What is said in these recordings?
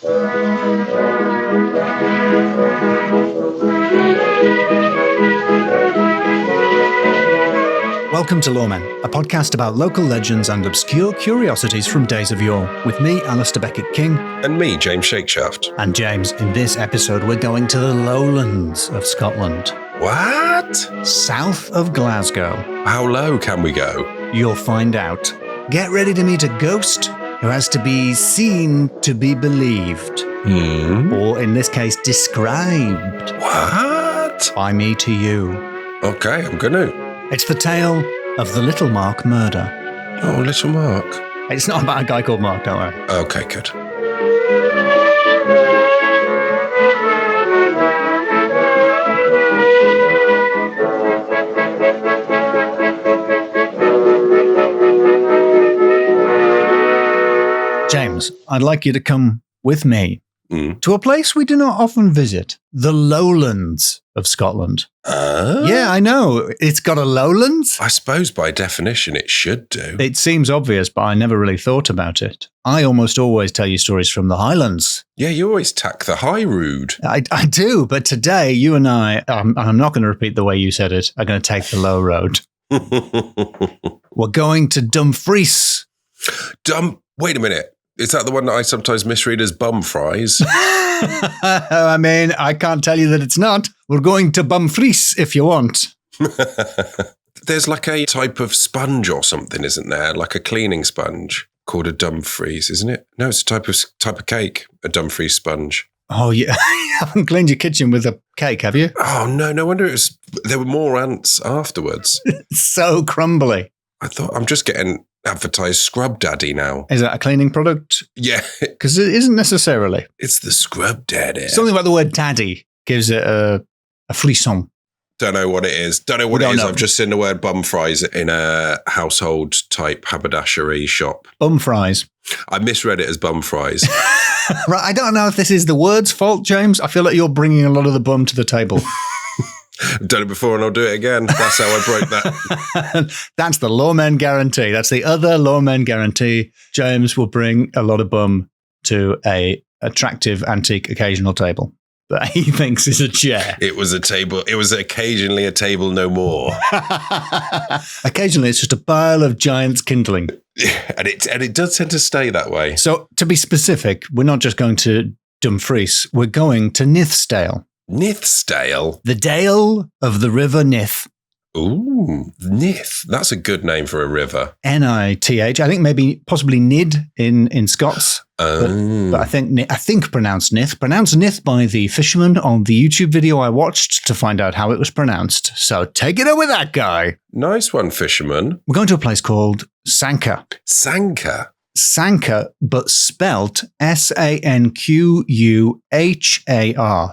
Welcome to Loremen, a podcast about local legends and obscure curiosities from days of yore, with me, Alasdair Beckett-King. And me, James Shakeshaft. And James, in this episode, we're going to the lowlands of Scotland. What? South of Glasgow. How low can we go? You'll find out. Get ready to meet a ghost who has to be seen to be believed. Or, in this case, described. What? By me to you. Okay, I'm gonna. It's the tale of the Littlemark Murder. Oh, Littlemark. It's not about a guy called Mark, don't worry. Okay, good. James, I'd like you to come with me to a place we do not often visit, the lowlands of Scotland. Yeah, I know. It's got a lowlands. I suppose by definition it should do. It seems obvious, but I never really thought about it. I almost always tell you stories from the Highlands. Yeah, you always tack the high road. I do, but today you and I'm not going to repeat the way you said it, are going to take the low road. We're going to Dumfries. Wait a minute. Is that the one that I sometimes misread as bum fries? I mean, I can't tell you that it's not. We're going to Dumfries if you want. There's like a type of sponge or something, isn't there? Like a cleaning sponge called a Dumfries, isn't it? No, it's a type of cake, a Dumfries sponge. Oh, yeah. You haven't cleaned your kitchen with a cake, have you? Oh, no wonder there were more ants afterwards. It's so crumbly. I thought I'm just getting advertised Scrub Daddy now. Is that a cleaning product? Yeah. Because it isn't necessarily. It's the Scrub Daddy. Something about the word daddy gives it a frisson. Don't know what it is. I've just seen the word bum fries in a household type haberdashery shop. Bum fries. I misread it as bum fries. Right. I don't know if this is the word's fault, James. I feel like you're bringing a lot of the bum to the table. I've done it before and I'll do it again. That's how I broke that. That's the Loremen guarantee. That's the other Loremen guarantee. James will bring a lot of bum to a attractive antique occasional table that he thinks is a chair. It was a table. It was occasionally a table no more. Occasionally it's just a pile of giants kindling. And it does tend to stay that way. So to be specific, we're not just going to Dumfries. We're going to Nithsdale. Nithsdale? The dale of the river Nith. Ooh, Nith. That's a good name for a river. Nith. I think possibly Nid in Scots. But I think pronounced Nith. Pronounced Nith by the fisherman on the YouTube video I watched to find out how it was pronounced. So take it up with that guy. Nice one, fisherman. We're going to a place called Sanka. Sanka? Sanka, but spelt Sanquhar.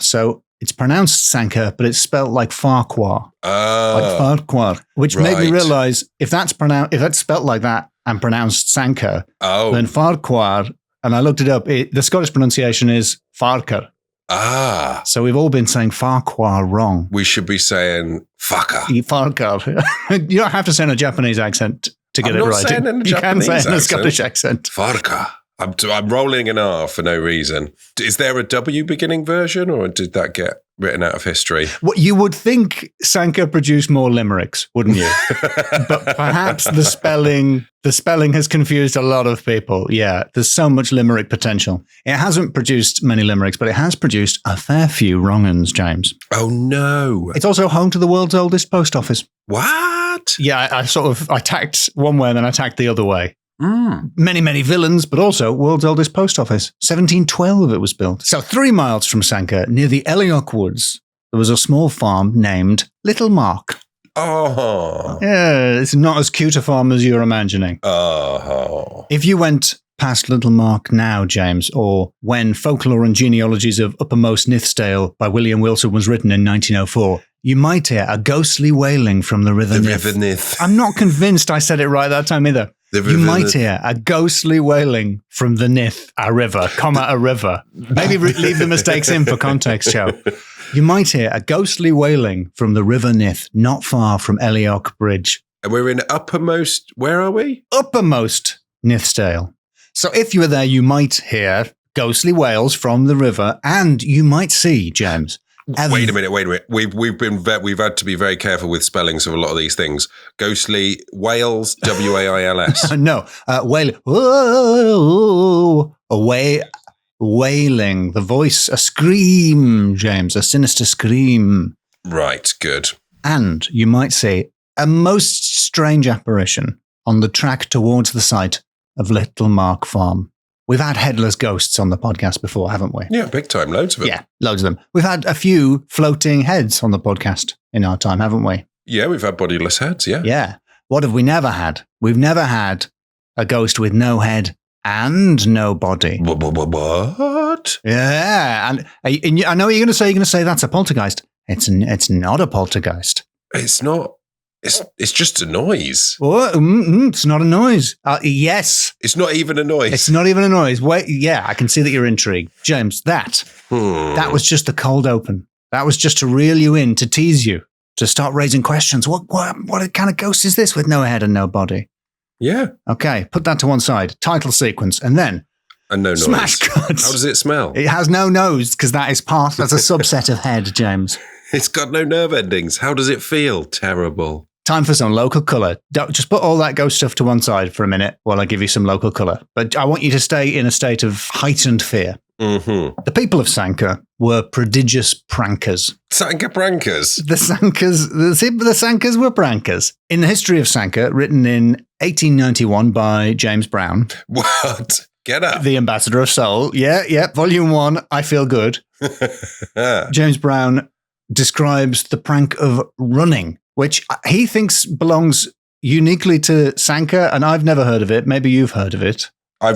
So it's pronounced Sanka, but it's spelt like Farquhar. Like Farquhar, which made me realize if that's spelt like that and pronounced Sanka, then Farquhar, and I looked it up, the Scottish pronunciation is Farquhar. So we've all been saying Farquhar wrong. We should be saying fucker. Farquhar. You don't have to say in a Japanese accent to get it right. You can say in a Scottish accent. Farquhar. I'm rolling an R for no reason. Is there a W beginning version, or did that get written out of history? Well, you would think Sanka produced more limericks, wouldn't you? But perhaps the spelling has confused a lot of people. Yeah, there's so much limerick potential. It hasn't produced many limericks, but it has produced a fair few wrong uns, James. Oh, no. It's also home to the world's oldest post office. What? Yeah, I tacked one way and then I tacked the other way. Many, many villains, but also world's oldest post office. 1712 it was built. So 3 miles from Sanka, near the Eliok Woods, there was a small farm named Littlemark. Oh. Yeah, it's not as cute a farm as you're imagining. Oh. If you went past Littlemark now, James, or when Folklore and Genealogies of Uppermost Nithsdale by William Wilson was written in 1904, you might hear a ghostly wailing from the river Nith. I'm not convinced I said it right that time either. You might hear a ghostly wailing from the Nith, a river, a river. Maybe leave the mistakes in for context, Joe. You might hear a ghostly wailing from the river Nith, not far from Eliok Bridge. And we're in uppermost, where are we? Uppermost Nithsdale. So if you were there, you might hear ghostly wails from the river, and you might see, James. Wait a minute. We've had to be very careful with spellings of a lot of these things. Ghostly wails, W-A-I-L-S. No, wailing, wailing, the voice, a scream, James, a sinister scream. Right, good. And you might see a most strange apparition on the track towards the site of Littlemark Farm. We've had headless ghosts on the podcast before, haven't we? Yeah, big time. Loads of them. Yeah, loads of them. We've had a few floating heads on the podcast in our time, haven't we? Yeah, we've had bodiless heads, yeah. Yeah. What have we never had? We've never had a ghost with no head and no body. What? Yeah. And I know what you're going to say. You're going to say that's a poltergeist. It's not a poltergeist. It's not. It's just a noise. What? It's not a noise. Yes. It's not even a noise. It's not even a noise. Wait, yeah, I can see that you're intrigued. James, that was just the cold open. That was just to reel you in, to tease you, to start raising questions. What kind of ghost is this with no head and no body? Yeah. Okay, put that to one side. Title sequence, and then and no noise. Smash cuts. How does it smell? It has no nose because that's a subset of head, James. It's got no nerve endings. How does it feel? Terrible. Time for some local colour. Just put all that ghost stuff to one side for a minute while I give you some local colour. But I want you to stay in a state of heightened fear. Mm-hmm. The people of Sanka were prodigious prankers. Sanka prankers? The Sankas were prankers. In the history of Sanka, written in 1891 by James Brown. What? Get up. The Ambassador of Soul. Yeah. Volume 1, I Feel Good. James Brown describes the prank of running, which he thinks belongs uniquely to Sanka, and I've never heard of it. Maybe you've heard of it. I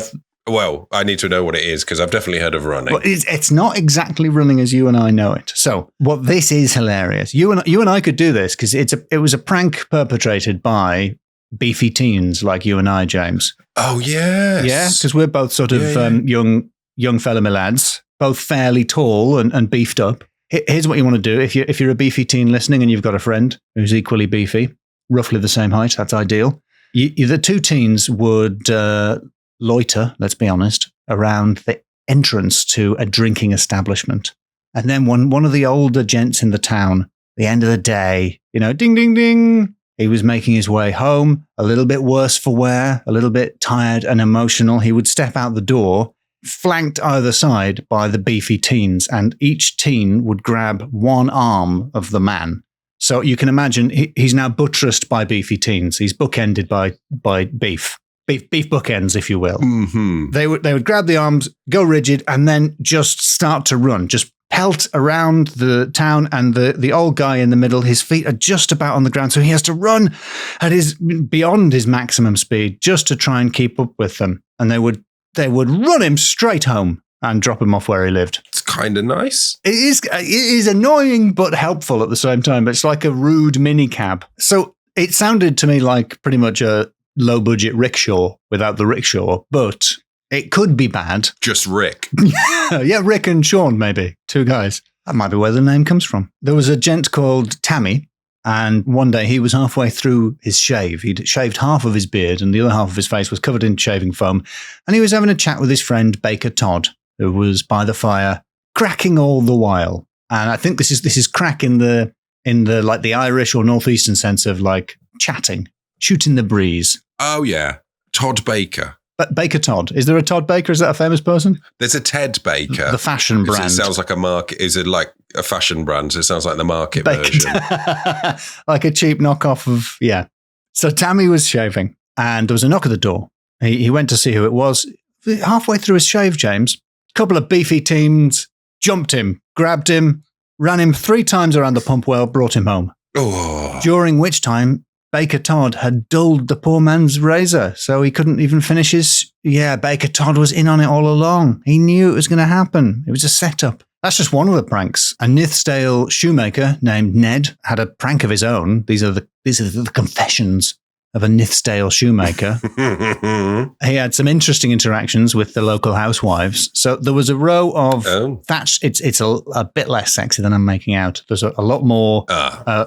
need to know what it is because I've definitely heard of running. Well, it's not exactly running as you and I know it. So, this is hilarious. You and I could do this because it was a prank perpetrated by beefy teens like you and I, James. Oh yes, yeah, because we're both sort of young fella me lads, both fairly tall and beefed up. Here's what you want to do. If you're a beefy teen listening and you've got a friend who's equally beefy, roughly the same height, that's ideal. The two teens would loiter, let's be honest, around the entrance to a drinking establishment. And then one of the older gents in the town, the end of the day, ding, ding, ding, he was making his way home, a little bit worse for wear, a little bit tired and emotional. He would step out the door, flanked either side by the beefy teens, and each teen would grab one arm of the man. So you can imagine he's now buttressed by beefy teens. He's bookended by beef bookends, if you will. Mm-hmm. They would grab the arms, go rigid, and then just start to run, just pelt around the town, and the old guy in the middle, his feet are just about on the ground, so he has to run beyond his maximum speed just to try and keep up with them. And they would run him straight home and drop him off where he lived. It's kind of nice. It is annoying but helpful at the same time. It's like a rude minicab. So it sounded to me like pretty much a low-budget rickshaw without the rickshaw, but it could be bad. Just Rick. Yeah, Rick and Sean, maybe. Two guys. That might be where the name comes from. There was a gent called Tammy, and one day he was halfway through his shave. He'd shaved half of his beard and the other half of his face was covered in shaving foam. And he was having a chat with his friend Baker Todd, who was by the fire, cracking all the while. And I think this is crack in the like the Irish or northeastern sense of like chatting, shooting the breeze. Oh yeah, Todd Baker. But Baker Todd. Is there a Todd Baker? Is that a famous person? There's a Ted Baker. The fashion brand. It sounds like a market. Is it like a fashion brand? So it sounds like the market version. Like a cheap knockoff of, yeah. So Tammy was shaving and there was a knock at the door. He went to see who it was. Halfway through his shave, James, a couple of beefy teens jumped him, grabbed him, ran him 3 times around the pump well, brought him home. Oh. During which time, Baker Todd had dulled the poor man's razor, so he couldn't even finish his... Yeah, Baker Todd was in on it all along. He knew it was going to happen. It was a setup. That's just one of the pranks. A Nithsdale shoemaker named Ned had a prank of his own. These are the confessions of a Nithsdale shoemaker. He had some interesting interactions with the local housewives. So there was a row of thatch. It's a bit less sexy than I'm making out. There's a lot more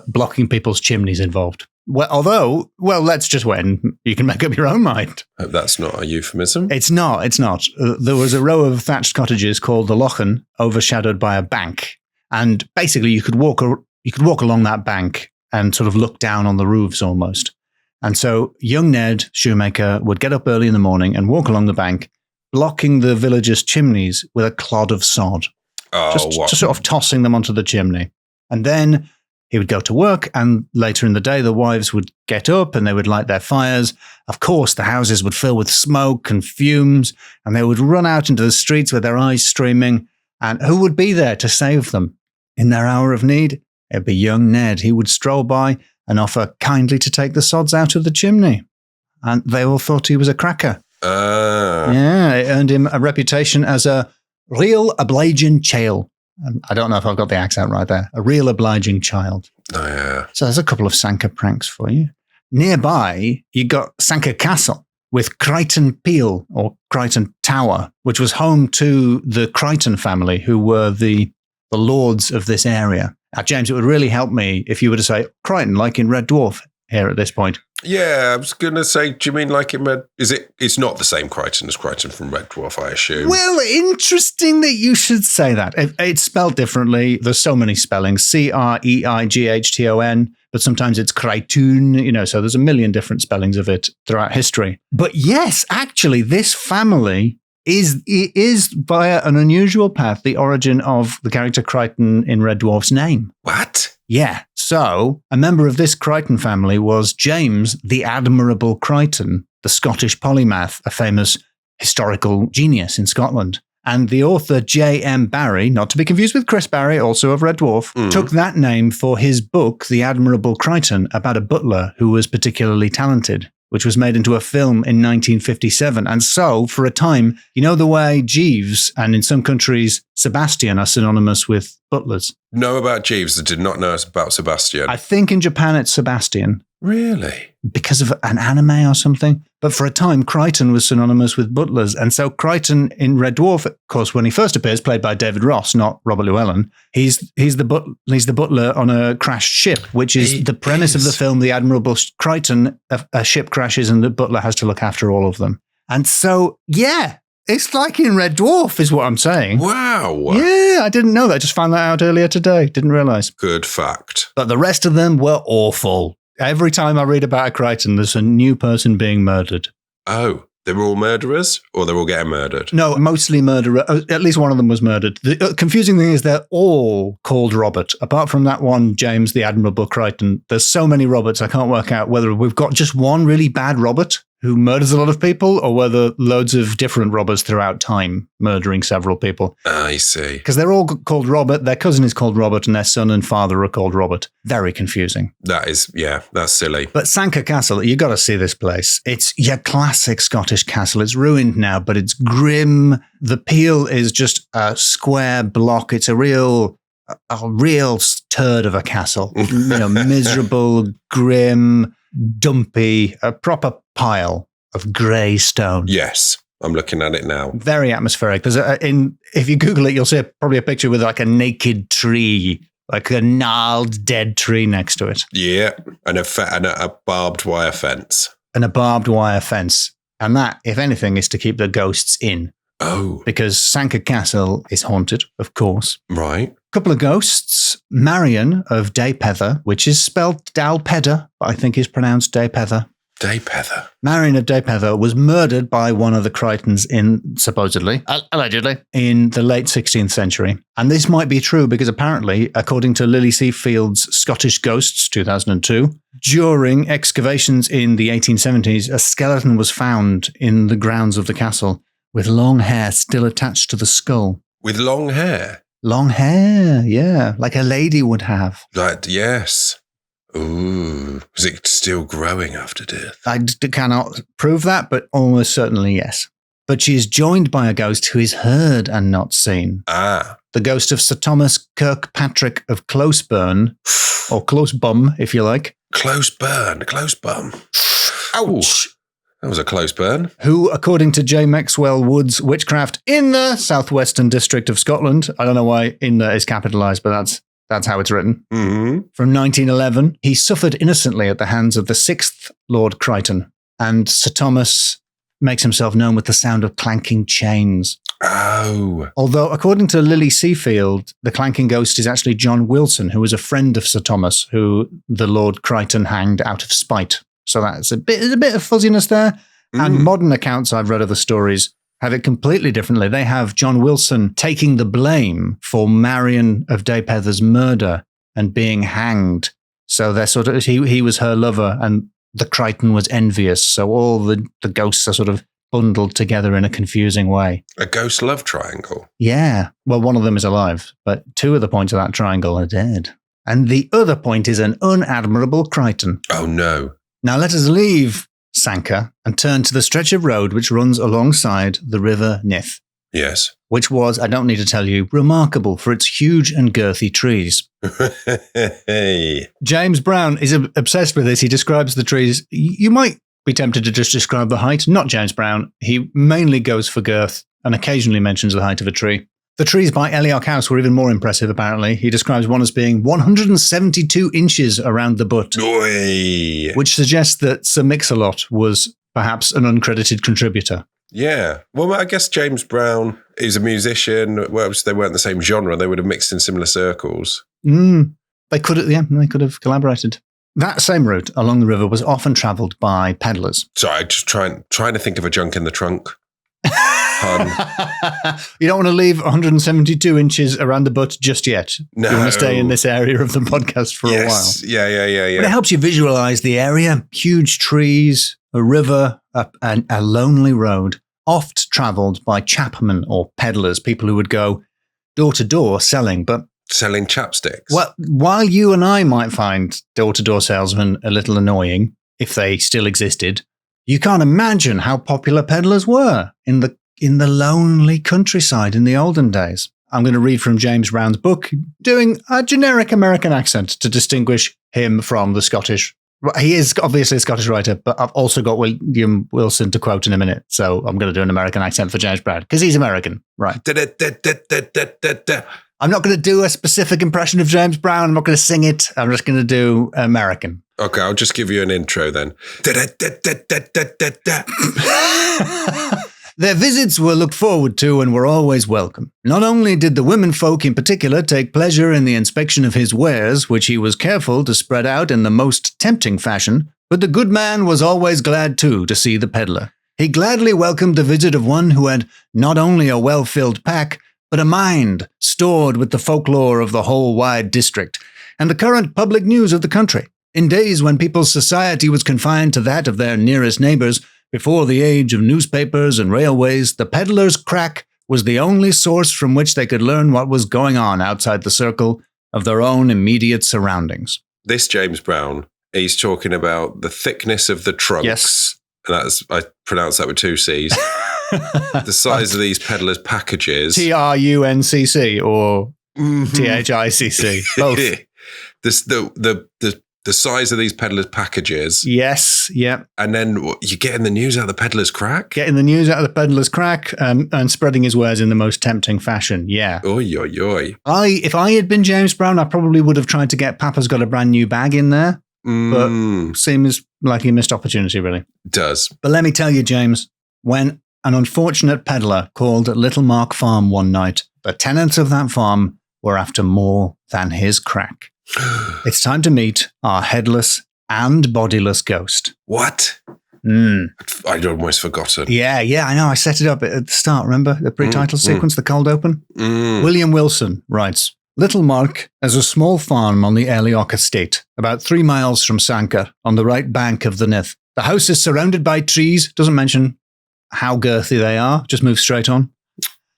blocking people's chimneys involved. Although, let's just wait and you can make up your own mind. Hope that's not a euphemism. It's not. There was a row of thatched cottages called the Loremen, overshadowed by a bank. And basically you could walk along that bank and sort of look down on the roofs almost. And so young Ned, shoemaker, would get up early in the morning and walk along the bank, blocking the villagers' chimneys with a clod of sod. Just sort of tossing them onto the chimney. And then he would go to work, and later in the day, the wives would get up and they would light their fires. Of course, the houses would fill with smoke and fumes, and they would run out into the streets with their eyes streaming. And who would be there to save them? In their hour of need, it'd be young Ned. He would stroll by and offer kindly to take the sods out of the chimney. And they all thought he was a cracker. Yeah, it earned him a reputation as a real obliging child. I don't know if I've got the accent right there. A real obliging child. Oh, yeah. So there's a couple of Sanka pranks for you. Nearby, you got Sanka Castle with Kryten Peel or Kryten Tower, which was home to the Kryten family, who were the lords of this area. Now, James, it would really help me if you were to say Kryten, like in Red Dwarf here at this point. Yeah, I was going to say, do you mean like in Red... It's not the same Kryten as Kryten from Red Dwarf, I assume. Well, interesting that you should say that. It's spelled differently. There's so many spellings. Creighton, but sometimes it's Kryten, so there's a million different spellings of it throughout history. But yes, actually, this family is via an unusual path the origin of the character Kryten in Red Dwarf's name. What? Yeah. So a member of this Kryten family was James the Admirable Kryten, the Scottish polymath, a famous historical genius in Scotland. And the author J.M. Barrie, not to be confused with Chris Barrie, also of Red Dwarf, took that name for his book, The Admirable Kryten, about a butler who was particularly talented, which was made into a film in 1957. And so, for a time, the way Jeeves and in some countries Sebastian are synonymous with butlers? Know about Jeeves, I did not know about Sebastian. I think in Japan it's Sebastian. Really? Because of an anime or something. But for a time, Kryten was synonymous with butlers. And so Kryten in Red Dwarf, of course, when he first appears, played by David Ross, not Robert Llewellyn, he's the butler on a crashed ship, which is the premise of the film, The Admirable Kryten. A ship crashes and the butler has to look after all of them. And so, yeah, it's like in Red Dwarf is what I'm saying. Wow. Yeah, I didn't know that. I just found that out earlier today. Didn't realise. Good fact. But the rest of them were awful. Every time I read about a Kryten, there's a new person being murdered. Oh, they're all murderers or they're all getting murdered? No, mostly murderer. At least one of them was murdered. The confusing thing is they're all called Robert. Apart from that one, James, the Admirable Kryten, there's so many Roberts, I can't work out whether we've got just one really bad Robert who murders a lot of people or whether loads of different robbers throughout time murdering several people. I see. Because they're all called Robert. Their cousin is called Robert and their son and father are called Robert. Very confusing. That's silly. But Sanka Castle, you got to see this place. It's your classic Scottish castle. It's ruined now, but it's grim. The peel is just a square block. It's a real turd of a castle. Miserable, grim, dumpy, a proper pile of grey stone. Yes, I'm looking at it now. Very atmospheric. There's if you Google it, you'll see probably a picture with like a naked tree, like a gnarled dead tree next to it. Yeah, and a barbed wire fence. And a barbed wire fence. And that, if anything, is to keep the ghosts in. Oh. Because Sanka Castle is haunted, of course. Right. Couple of ghosts. Marion of Daypether, which is spelled Dalpedder, but I think is pronounced Daypether. Daypether. Marion of Daypether was murdered by one of the Krytens allegedly, in the late 16th century. And this might be true because apparently, according to Lily Seafield's Scottish Ghosts, 2002, during excavations in the 1870s, a skeleton was found in the grounds of the castle with long hair still attached to the skull. With long hair? Long hair, yeah, like a lady would have. Like, yes. Ooh, was it still growing after death? I cannot prove that, but almost certainly yes. But she is joined by a ghost who is heard and not seen. Ah. The ghost of Sir Thomas Kirkpatrick of Closeburn, or Closebum, if you like. Closebum. Ouch. That was a close burn. Who, according to J. Maxwell Wood's Witchcraft in the southwestern district of Scotland, I don't know why in there is capitalised, but That's how it's written. Mm-hmm. From 1911, he suffered innocently at the hands of the 6th Lord Kryten, and Sir Thomas makes himself known with the sound of clanking chains. Oh. Although, according to Lily Seafield, the clanking ghost is actually John Wilson, who was a friend of Sir Thomas, who the Lord Kryten hanged out of spite. So that's a bit of fuzziness there. And modern accounts I've read of the stories have it completely differently. They have John Wilson taking the blame for Marion of Daypether's murder and being hanged. So they're sort of he was her lover, and the Kryten was envious. So all the ghosts are sort of bundled together in a confusing way. A ghost love triangle. Yeah. Well, one of them is alive, but 2 of the points of that triangle are dead. And the other point is an unadmirable Kryten. Oh, no. Now let us leave Sanka and turn to the stretch of road which runs alongside the river Nith. Yes. Which was, I don't need to tell you, remarkable for its huge and girthy trees. Hey. James Brown is obsessed with this. He describes the trees. You might be tempted to just describe the height. Not James Brown. He mainly goes for girth and occasionally mentions the height of a tree. The trees by Eliok House were even more impressive, apparently. He describes one as being 172 inches around the butt. Oy. Which suggests that Sir Mix-a-Lot was perhaps an uncredited contributor. Yeah. Well, I guess James Brown is a musician. Well, they weren't the same genre. They would have mixed in similar circles. They could have collaborated. That same route along the river was often travelled by peddlers. Sorry, just trying to think of a junk in the trunk. You don't want to leave 172 inches around the butt just yet. No. You want to stay in this area of the podcast for a while. Yeah. But it helps you visualize the area. Huge trees, a river, a lonely road, oft travelled by chapmen or peddlers, people who would go door to door selling, but selling chapsticks. Well, while you and I might find door-to-door salesmen a little annoying, if they still existed, you can't imagine how popular peddlers were in the lonely countryside in the olden days. I'm going to read from James Brown's book, doing a generic American accent to distinguish him from the Scottish. He is obviously a Scottish writer, but I've also got William Wilson to quote in a minute, so I'm going to do an American accent for James Brown, because he's American, right? I'm not going to do a specific impression of James Brown. I'm not going to sing it. I'm just going to do American. Okay, I'll just give you an intro then. Their visits were looked forward to and were always welcome. Not only did the womenfolk in particular take pleasure in the inspection of his wares, which he was careful to spread out in the most tempting fashion, but the good man was always glad too to see the peddler. He gladly welcomed the visit of one who had not only a well-filled pack, but a mind stored with the folklore of the whole wide district and the current public news of the country. In days when people's society was confined to that of their nearest neighbours, before the age of newspapers and railways, the peddler's crack was the only source from which they could learn what was going on outside the circle of their own immediate surroundings. This James Brown, he's talking about the thickness of the trunks. Yes. I pronounce that with 2 C's. The size of these peddlers' packages. TRUNCC or THICC. Both. The size of these peddlers' packages. Yes, yeah. And then you're getting the news out of the peddler's crack? Getting the news out of the peddler's crack and spreading his wares in the most tempting fashion, yeah. Oy, oy, oy. If I had been James Brown, I probably would have tried to get Papa's Got a Brand New Bag in there. But seems like he missed opportunity, really. Does. But let me tell you, James, when an unfortunate peddler called at Littlemark Farm one night, the tenants of that farm were after more than his crack. It's time to meet our headless and bodiless ghost. What? I'd almost forgotten. Yeah, I know. I set it up at the start, remember? The pre-title sequence, the cold open? William Wilson writes, Littlemark is a small farm on the Eliok estate, about 3 miles from Sanka, on the right bank of the Nith. The house is surrounded by trees, doesn't mention how girthy they are, just move straight on.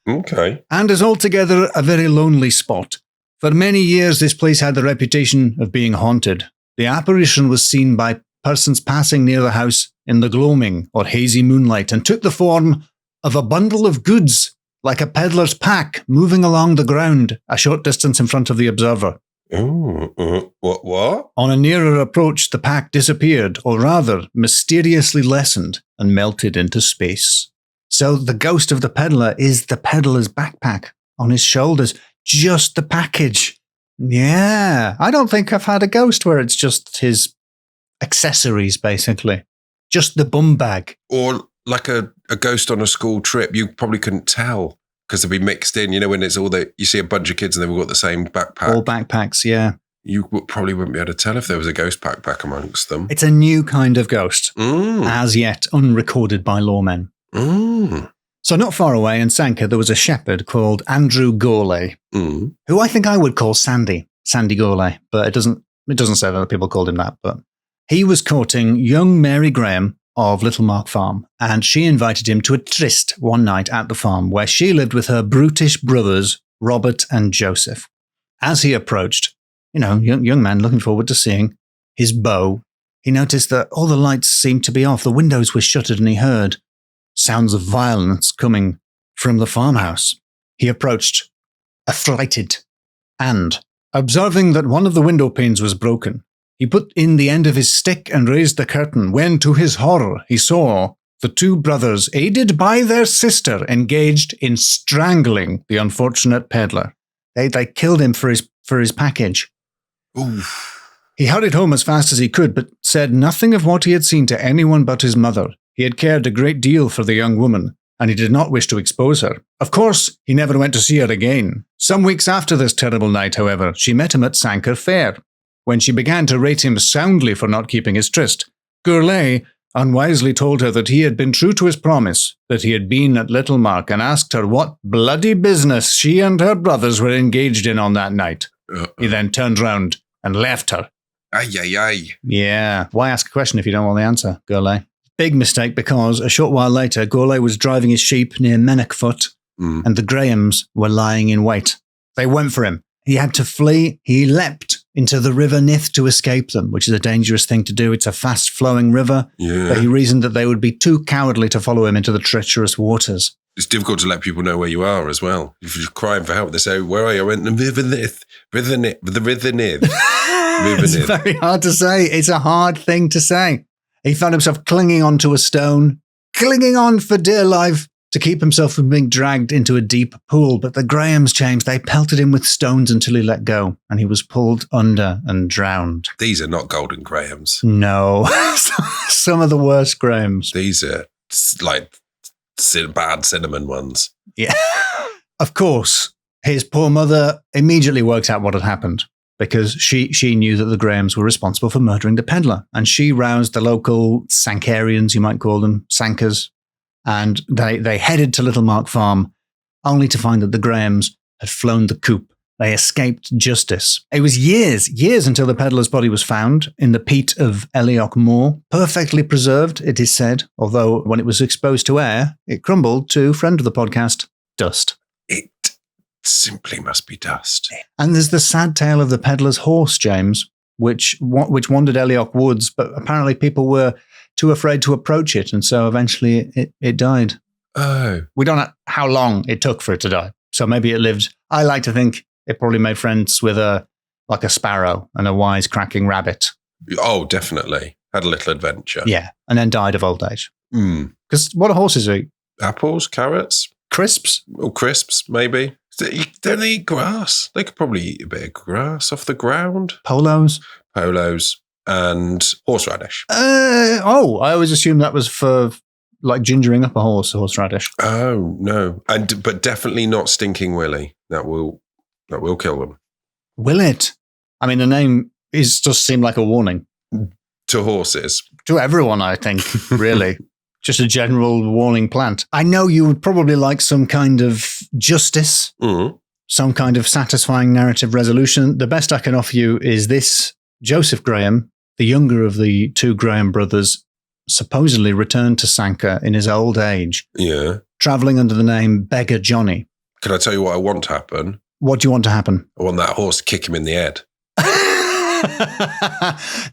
Okay. And is altogether a very lonely spot. For many years, this place had the reputation of being haunted. The apparition was seen by persons passing near the house in the gloaming or hazy moonlight and took the form of a bundle of goods, like a peddler's pack, moving along the ground a short distance in front of the observer. What? On a nearer approach, the pack disappeared, or rather, mysteriously lessened and melted into space. So the ghost of the peddler is the peddler's backpack on his shoulders. Just the package. Yeah. I don't think I've had a ghost where it's just his accessories, basically. Just the bum bag. Or like a ghost on a school trip. You probably couldn't tell because they'd be mixed in. You know, when it's you see a bunch of kids and they've all got the same backpack. All backpacks, yeah. You probably wouldn't be able to tell if there was a ghost backpack amongst them. It's a new kind of ghost, as yet unrecorded by lawmen. So not far away in Sanka, there was a shepherd called Andrew Gourlay, who I think I would call Sandy Gourlay, but it doesn't say that other people called him that. But he was courting young Mary Graham of Littlemark Farm, and she invited him to a tryst one night at the farm where she lived with her brutish brothers, Robert and Joseph. As he approached, young man looking forward to seeing his beau, he noticed that all the lights seemed to be off, the windows were shuttered, and he heard sounds of violence coming from the farmhouse. He approached, affrighted, and, observing that one of the window panes was broken, he put in the end of his stick and raised the curtain, when, to his horror, he saw the two brothers, aided by their sister, engaged in strangling the unfortunate peddler. They killed him for his package. Oof. He hurried home as fast as he could, but said nothing of what he had seen to anyone but his mother. He had cared a great deal for the young woman, and he did not wish to expose her. Of course, he never went to see her again. Some weeks after this terrible night, however, she met him at Sanquhar Fair, when she began to rate him soundly for not keeping his tryst. Gourlay unwisely told her that he had been true to his promise, that he had been at Littlemark, and asked her what bloody business she and her brothers were engaged in on that night. He then turned round and left her. Ay. Yeah. Why ask a question if you don't want the answer, Gourlay? Big mistake, because a short while later, Gourlay was driving his sheep near Mennockfoot, and the Grahams were lying in wait. They went for him. He had to flee. He leapt into the river Nith to escape them, which is a dangerous thing to do. It's a fast-flowing river. Yeah. But he reasoned that they would be too cowardly to follow him into the treacherous waters. It's difficult to let people know where you are as well. If you're crying for help, they say, "Where are you?" I went, "The river Nith. The river Nith." It's very hard to say. It's a hard thing to say. He found himself clinging onto a stone, clinging on for dear life to keep himself from being dragged into a deep pool. But the Grahams, James, they pelted him with stones until he let go, and he was pulled under and drowned. These are not golden Grahams. No. Some of the worst Grahams. These are like bad cinnamon ones. Yeah. Of course, his poor mother immediately worked out what had happened, because she knew that the Grahams were responsible for murdering the peddler. And she roused the local Sanquharians, you might call them, Sankas, and they headed to Littlemark Farm, only to find that the Grahams had flown the coop. They escaped justice. It was years until the peddler's body was found in the peat of Elioch Moor, perfectly preserved, it is said, although when it was exposed to air, it crumbled to, friend of the podcast, dust. It simply must be dust. And there's the sad tale of the peddler's horse, James, which wandered Elioch Woods, but apparently people were too afraid to approach it, and so eventually it died. Oh. We don't know how long it took for it to die, so maybe it lived. I like to think it probably made friends with a sparrow and a wise-cracking rabbit. Oh, definitely. Had a little adventure. Yeah, and then died of old age. Because what do horses eat? Apples, carrots? Crisps? Or crisps, maybe. Don't they eat grass? They could probably eat a bit of grass off the ground. Polos, and horseradish. I always assumed that was for like gingering up a horseradish. Oh, no. But definitely not Stinking Willie. That will kill them. Will it? I mean, the name just seemed like a warning. To horses. To everyone, I think, really. Just a general warning plant. I know you would probably like some kind of justice, some kind of satisfying narrative resolution. The best I can offer you is this. Joseph Graham, the younger of the two Graham brothers, supposedly returned to Sanka in his old age. Yeah. Travelling under the name Beggar Johnny. Can I tell you what I want to happen? What do you want to happen? I want that horse to kick him in the head.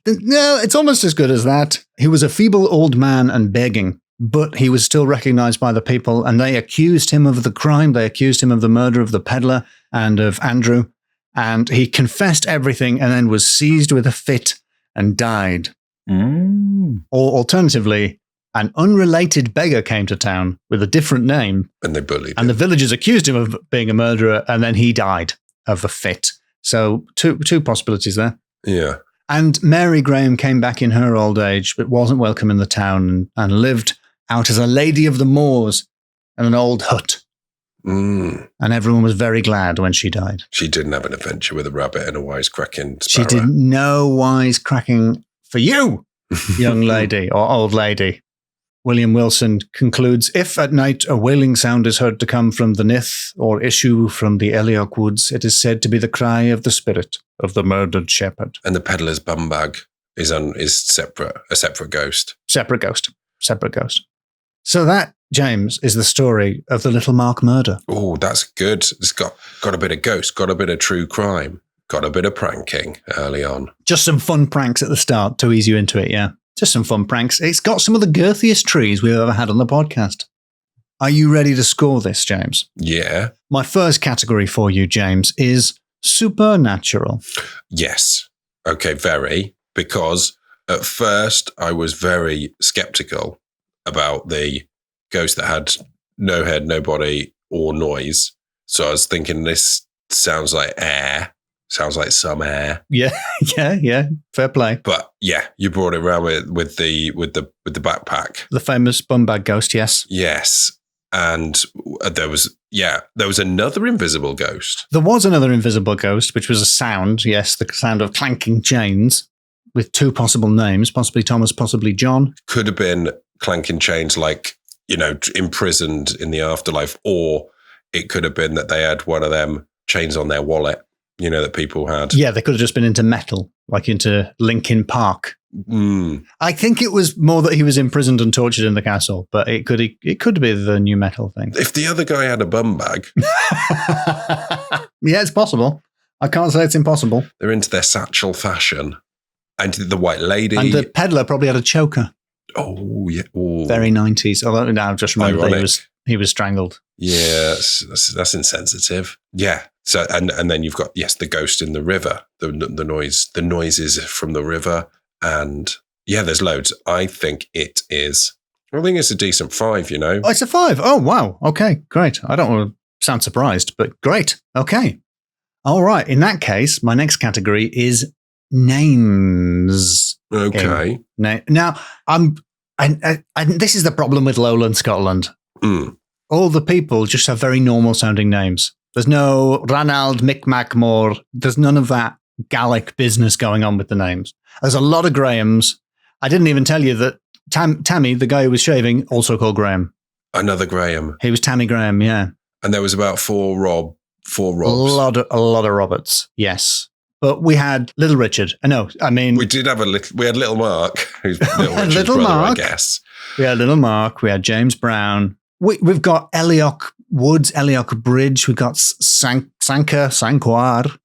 No, it's almost as good as that. He was a feeble old man and begging, but he was still recognized by the people, and they accused him of the crime. They accused him of the murder of the peddler and of Andrew, and he confessed everything and then was seized with a fit and died. Or alternatively, an unrelated beggar came to town with a different name. And they bullied him. And the villagers accused him of being a murderer, and then he died of a fit. So two possibilities there. Yeah. And Mary Graham came back in her old age, but wasn't welcome in the town and lived out as a lady of the moors in an old hut. Mm. And everyone was very glad when she died. She didn't have an adventure with a rabbit and a wisecracking She sparrow. did no wisecracking for you, young lady or old lady. William Wilson concludes, if at night a wailing sound is heard to come from the Nith or issue from the Elioch woods, it is said to be the cry of the spirit of the murdered shepherd. And the peddler's bum bag is separate, a separate ghost. Separate ghost. So that, James, is the story of the Littlemark Murder. Oh, that's good. It's got a bit of ghost, got a bit of true crime, got a bit of pranking early on. Just some fun pranks at the start to ease you into it, yeah. Just some fun pranks. It's got some of the girthiest trees we've ever had on the podcast. Are you ready to score this, James? Yeah. My first category for you, James, is supernatural. Yes. Okay, very. Because at first I was very skeptical about the ghost that had no head, no body, or noise. So I was thinking this sounds like air. Sounds like some air. Yeah. Fair play. But yeah, you brought it around with the backpack. The famous bum bag ghost, yes. Yes. And there was another invisible ghost. There was another invisible ghost, which was a sound, yes, the sound of clanking chains with two possible names, possibly Thomas, possibly John. Could have been clanking chains like, imprisoned in the afterlife, or it could have been that they had one of them chains on their wallet. That people had. Yeah, they could have just been into metal, like into Linkin Park. Mm. I think it was more that he was imprisoned and tortured in the castle, but it could be the new metal thing. If the other guy had a bum bag. Yeah, it's possible. I can't say it's impossible. They're into their satchel fashion. And the white lady. And the peddler probably had a choker. Oh, yeah. Ooh. Very 90s. Although now I've just remembered that he was strangled. Yeah, that's insensitive. Yeah. So and then you've got the ghost in the river, the noises from the river, and yeah, there's loads. I think it's a decent 5. Oh, it's a 5. Oh wow, okay, great. I don't want to sound surprised, but great. Okay, all right. In that case, my next category is names. Okay. Now and this is the problem with Lowland Scotland. Mm. All the people just have very normal sounding names. There's no Ranald Micmacmore. There's none of that Gaelic business going on with the names. There's a lot of Grahams. I didn't even tell you that Tammy, the guy who was shaving, also called Graham. Another Graham. He was Tammy Graham, yeah. And there was about 4 Robs. A lot of Roberts, yes. But we had Little Richard. We did have we had Little Mark, who's Little Richard's brother, I guess. We had Little Mark. We had James Brown. We've got Elioch Woods, Elioch Bridge. We've got Sanquhar,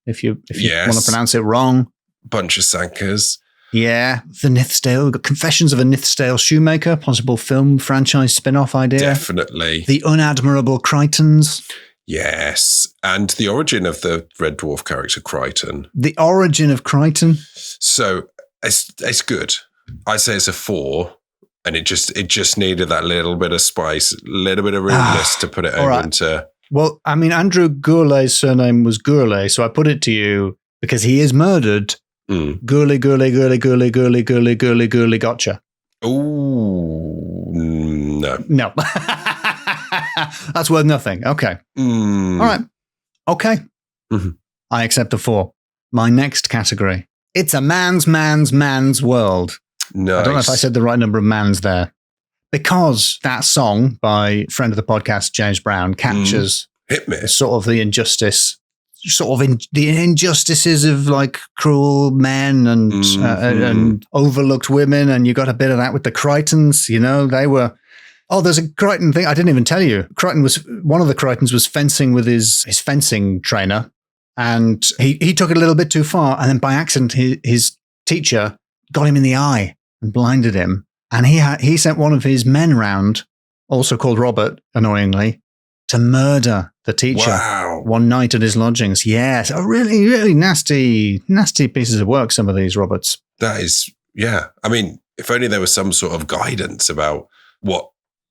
if you want to pronounce it wrong. Bunch of Sankas. Yeah. The Nithsdale. We've got Confessions of a Nithsdale Shoemaker, possible film franchise spin-off idea. Definitely. The Unadmirable Krytens. Yes. And the origin of the Red Dwarf character, Kryten. The origin of Kryten. So it's good. I say it's a 4. And it just needed that little bit of spice, a little bit of rudeness to put it over into. Well, Andrew Gourlay's surname was Gourlay, so I put it to you because he is murdered. Gourlay, gotcha. Ooh, no. No. That's worth nothing. Okay. Mm. All right. Okay. Mm-hmm. I accept a 4. My next category. It's a man's world. Nice. I don't know if I said the right number of mans there. Because that song by friend of the podcast, James Brown, captures Hit me. sort of the injustices of like cruel men and overlooked women. And you got a bit of that with the Krytens, they were... Oh, there's a Kryten thing. I didn't even tell you. One of the Krytens was fencing with his fencing trainer. And he took it a little bit too far. And then by accident, his teacher got him in the eye and blinded him. And he sent one of his men round, also called Robert, annoyingly, to murder the teacher one night at his lodgings. Yes, really, really nasty pieces of work, some of these Roberts. That is, yeah. If only there was some sort of guidance about what,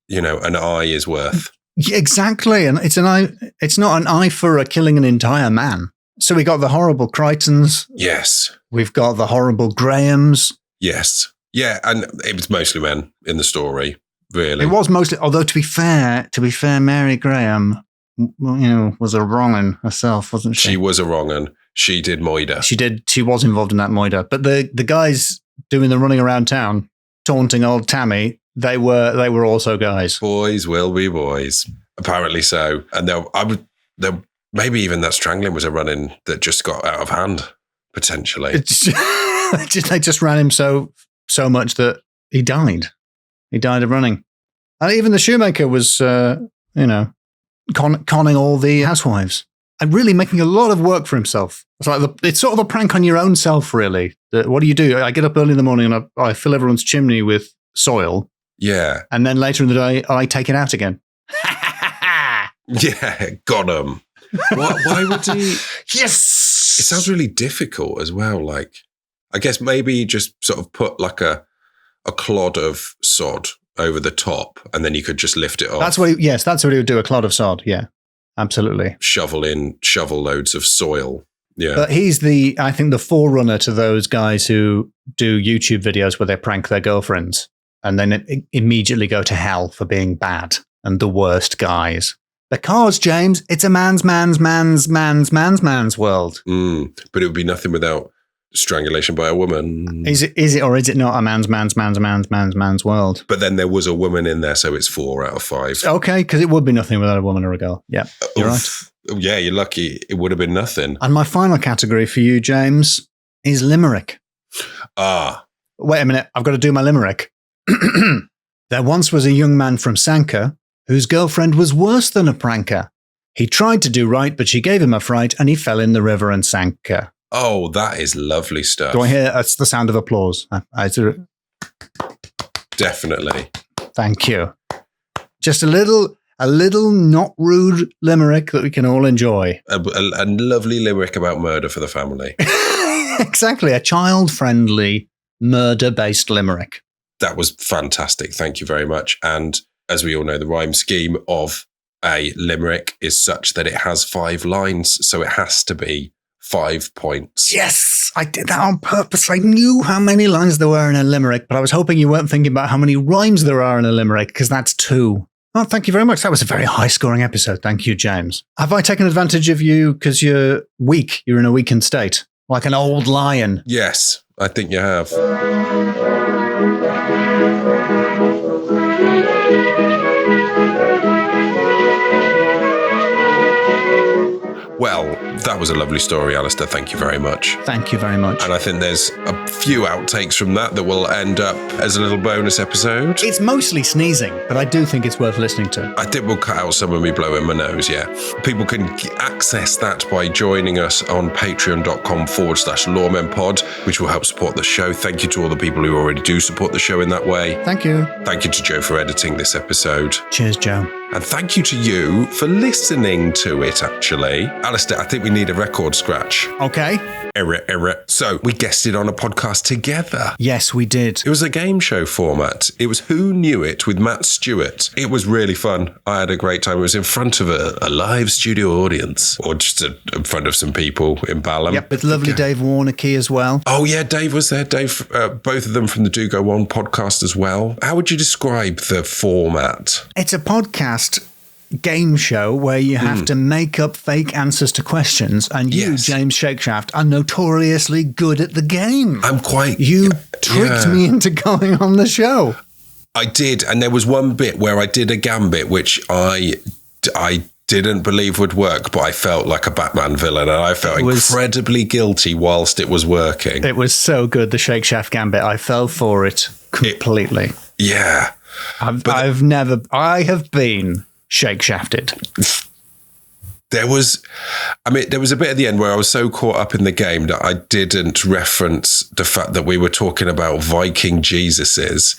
an eye is worth. Yeah, exactly. And it's not an eye for killing an entire man. So we got the horrible Krytens. Yes. We've got the horrible Grahams. Yes. Yeah, and it was mostly men in the story, really. It was mostly, although to be fair, Mary Graham, was a wrong'un herself, wasn't she? She was a wrong'un. She did moider. She was involved in that moider. But the guys doing the running around town, taunting old Tammy, they were also guys. Boys will be boys. Apparently so. And there maybe even that strangling was a run-in that just got out of hand, potentially. They just ran him so much that he died. He died of running. And even the shoemaker was, conning all the housewives and really making a lot of work for himself. It's sort of a prank on your own self, really. What do? I get up early in the morning and I fill everyone's chimney with soil. Yeah. And then later in the day, I take it out again. Yeah, got him. Why would he? Yes! It sounds really difficult as well. Like, I guess maybe just sort of put like a clod of sod over the top and then you could just lift it off. That's what he would do, a clod of sod. Yeah, absolutely. Shovel loads of soil. Yeah. But he's I think the forerunner to those guys who do YouTube videos where they prank their girlfriends and then immediately go to hell for being bad and the worst guys. Because, James, it's a man's world. But it would be nothing without strangulation by a woman. Is it or is it not a man's world? But then there was a woman in there, so it's 4 out of 5. Okay, because it would be nothing without a woman or a girl. Yeah, you're right. Yeah, you're lucky. It would have been nothing. And my final category for you, James, is limerick. Wait a minute, I've got to do my limerick. There once was a young man from Sanka whose girlfriend was worse than a pranker. He tried to do right, but she gave him a fright and he fell in the river and sank her. Oh, that is lovely stuff. Do I hear that's the sound of applause? Definitely. Thank you. Just a little not rude limerick that we can all enjoy. A lovely limerick about murder for the family. Exactly. A child-friendly, murder-based limerick. That was fantastic. Thank you very much. And as we all know, the rhyme scheme of a limerick is such that it has 5 lines, so it has to be 5 points. Yes, I did that on purpose. I knew how many lines there were in a limerick, but I was hoping you weren't thinking about how many rhymes there are in a limerick, because that's 2. Oh, thank you very much. That was a very high-scoring episode. Thank you, James. Have I taken advantage of you because you're weak? You're in a weakened state, like an old lion. Yes, I think you have. Well, that was a lovely story, Alasdair. Thank you very much. Thank you very much. And I think there's a few outtakes from that will end up as a little bonus episode. It's mostly sneezing, but I do think it's worth listening to. I think we'll cut out some of me blowing my nose, yeah. People can access that by joining us on patreon.com/loremenpod, which will help support the show. Thank you to all the people who already do support the show in that way. Thank you. Thank you to Joe for editing this episode. Cheers, Joe. And thank you to you for listening to it, actually. Alasdair, I think we need a record scratch. Okay. So, we guested on a podcast together. Yes, we did. It was a game show format. It was Who Knew It with Matt Stewart. It was really fun. I had a great time. It was in front of a live studio audience, or just in front of some people in Balham. Yep, with lovely Dave Warnocky as well. Oh, yeah, Dave was there. Dave, both of them from the Do Go On podcast as well. How would you describe the format? It's a podcast game show where you have to make up fake answers to questions, and you, James Shakeshaft, are notoriously good at the game. I'm quite... You tricked me into going on the show. I did, and there was one bit where I did a gambit which I didn't believe would work, but I felt like a Batman villain, and I felt incredibly guilty whilst it was working. It was so good, the Shakeshaft gambit. I fell for it completely. I have been Shakeshafted. There was a bit at the end where I was so caught up in the game that I didn't reference the fact that we were talking about Viking Jesuses,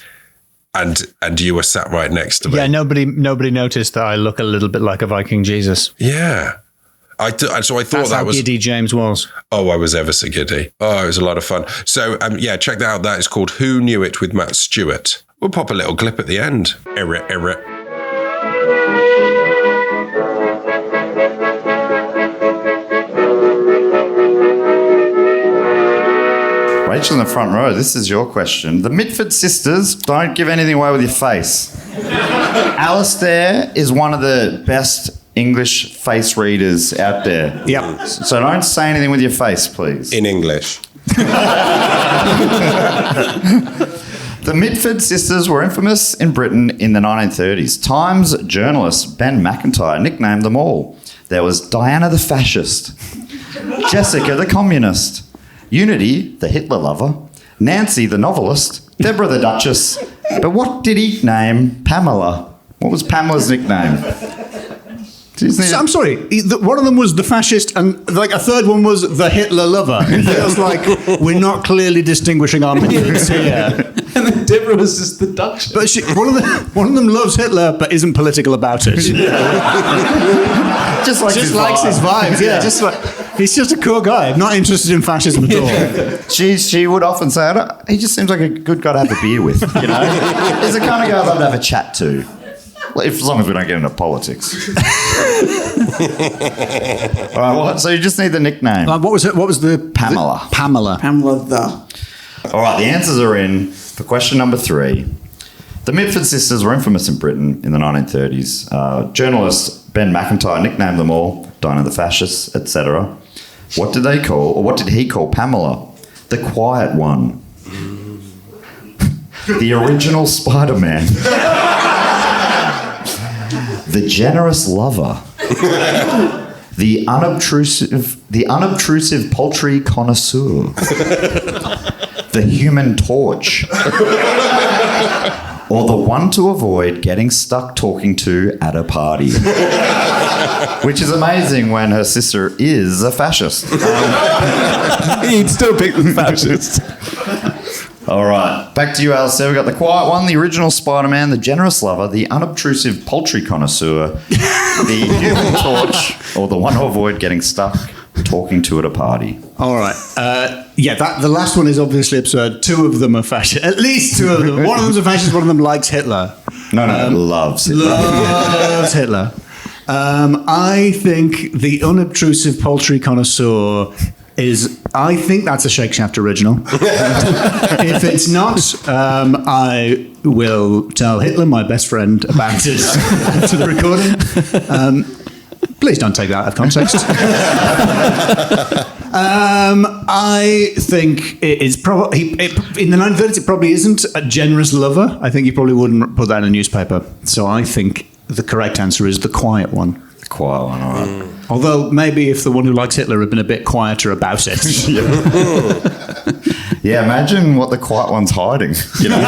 and you were sat right next to me. Yeah, nobody noticed that I look a little bit like a Viking Jesus. Yeah. So I thought that's that how was giddy James was. Oh, I was ever so giddy. Oh, it was a lot of fun. So check that out. That is called Who Knew It with Matt Stewart. We'll pop a little clip at the end. Rachel in the front row, this is your question. The Mitford sisters, don't give anything away with your face. Alasdair is one of the best English face readers out there. Yep. So don't say anything with your face, please. In English. The Mitford sisters were infamous in Britain in the 1930s. Times journalist Ben McIntyre nicknamed them all. There was Diana the fascist, Jessica the communist, Unity the Hitler lover, Nancy the novelist, Deborah the duchess. But what did he name Pamela? What was Pamela's nickname? I'm sorry. One of them was the fascist, and like a third one was the Hitler lover. It feels like we're not clearly distinguishing our meanings here. And then Deborah was just the Duchess. But one of them loves Hitler, but isn't political about it. Just likes his vibes. Yeah, he's just a cool guy. Not interested in fascism at all. She would often say, he just seems like a good guy to have a beer with. You know, he's the kind of guy I'd love to have a chat to. As long as we don't get into politics. All right, so you just need the nickname. What was it? What was the... Pamela. Pamela. Pamela the... All right, the answers are in for question number 3. The Mitford sisters were infamous in Britain in the 1930s. Journalist Ben McIntyre nicknamed them all Diana the fascist, etc. What did he call Pamela? The quiet one. The original Spider-Man. The generous lover. The unobtrusive poultry connoisseur. The human torch. Or the one to avoid getting stuck talking to at a party. Which is amazing when her sister is a fascist. He'd still pick the fascist. All right, back to you, Alasdair. We've got the quiet one, the original Spider-Man, the generous lover, the unobtrusive poultry connoisseur, the human torch, or the one to avoid getting stuck talking to at a party. All right. The last one is obviously absurd. 2 of them are fascist. At least 2 of them. One of them's a fascist, one of them likes Hitler. Loves Hitler. Loves Hitler. I think the unobtrusive poultry connoisseur I think that's a Shake Shaft original. If it's not, I will tell Hitler, my best friend, about it to the recording. Please don't take that out of context. I think it is probably, in the 1930s, it probably isn't a generous lover. I think you probably wouldn't put that in a newspaper. So I think the correct answer is the quiet one. The quiet one, all right. Although maybe if the one who likes Hitler had been a bit quieter about it. Yeah, imagine what the quiet one's hiding. You know?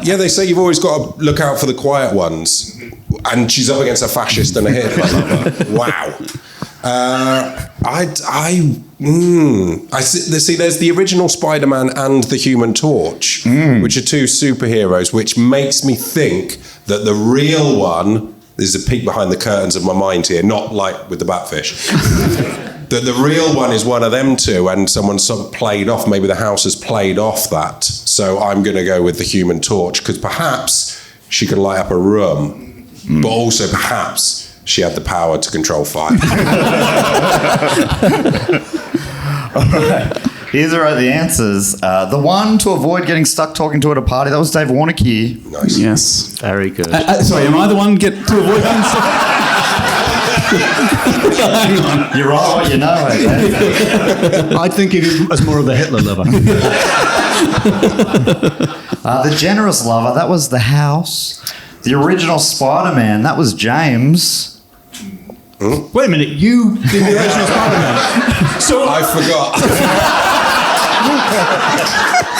Yeah, they say you've always got to look out for the quiet ones. And she's up against a fascist and a Hitler lover. Wow. I see. There's the original Spider-Man and the Human Torch, which are 2 superheroes, which makes me think that the real one. There's a peek behind the curtains of my mind here, not like with the Batfish. That the real one is one of them 2, and someone sort of played off. Maybe the house has played off that. So I'm going to go with the Human Torch because perhaps she could light up a room, but also perhaps she had the power to control fire. All right. Here's the answers. The one to avoid getting stuck talking to at a party, that was Dave Warnocky. Nice. Yes. Very good. Sorry, am I the one to avoid getting stuck? Hang on. You're right, what you know. Okay? I'd think of him as more of a Hitler lover. The generous lover, that was the house. The original Spider-Man, that was James. Wait a minute, you did the original Spider-Man. So I forgot.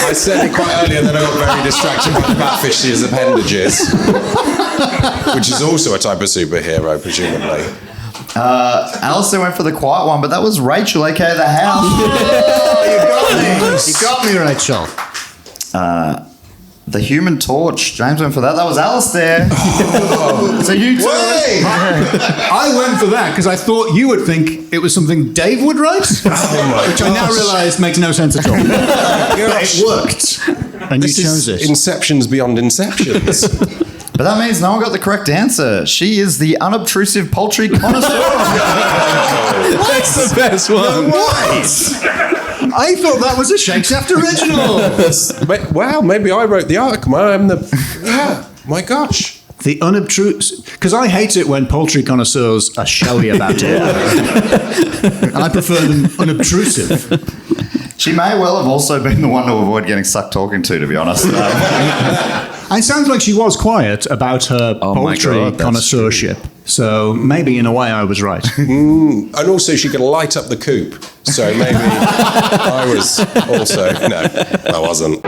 I said it quite early and then I got very distracted by the Batfish's appendages, which is also a type of superhero, presumably. Alasdair went for the quiet one, but that was Rachel, aka the house. Oh, you got me, Rachel. The Human Torch, James went for that. That was Alasdair. So you two. I went for that because I thought you would think it was something Dave would write, which I now realise makes no sense at all. But it worked, and This you chose is it. Inceptions beyond Inceptions. But that means no one got the correct answer. She is the unobtrusive poultry connoisseur. That's the best one. What? I thought that was a Shakespeare original. Wow, maybe I wrote the article. My gosh. The unobtrusive, because I hate it when poultry connoisseurs are showy about it. I prefer them unobtrusive. She may well have also been the one to avoid getting sucked talking to be honest. It sounds like she was quiet about her poultry connoisseurship. So maybe in a way I was right. And also she could light up the coop. So maybe I was also... No, I wasn't.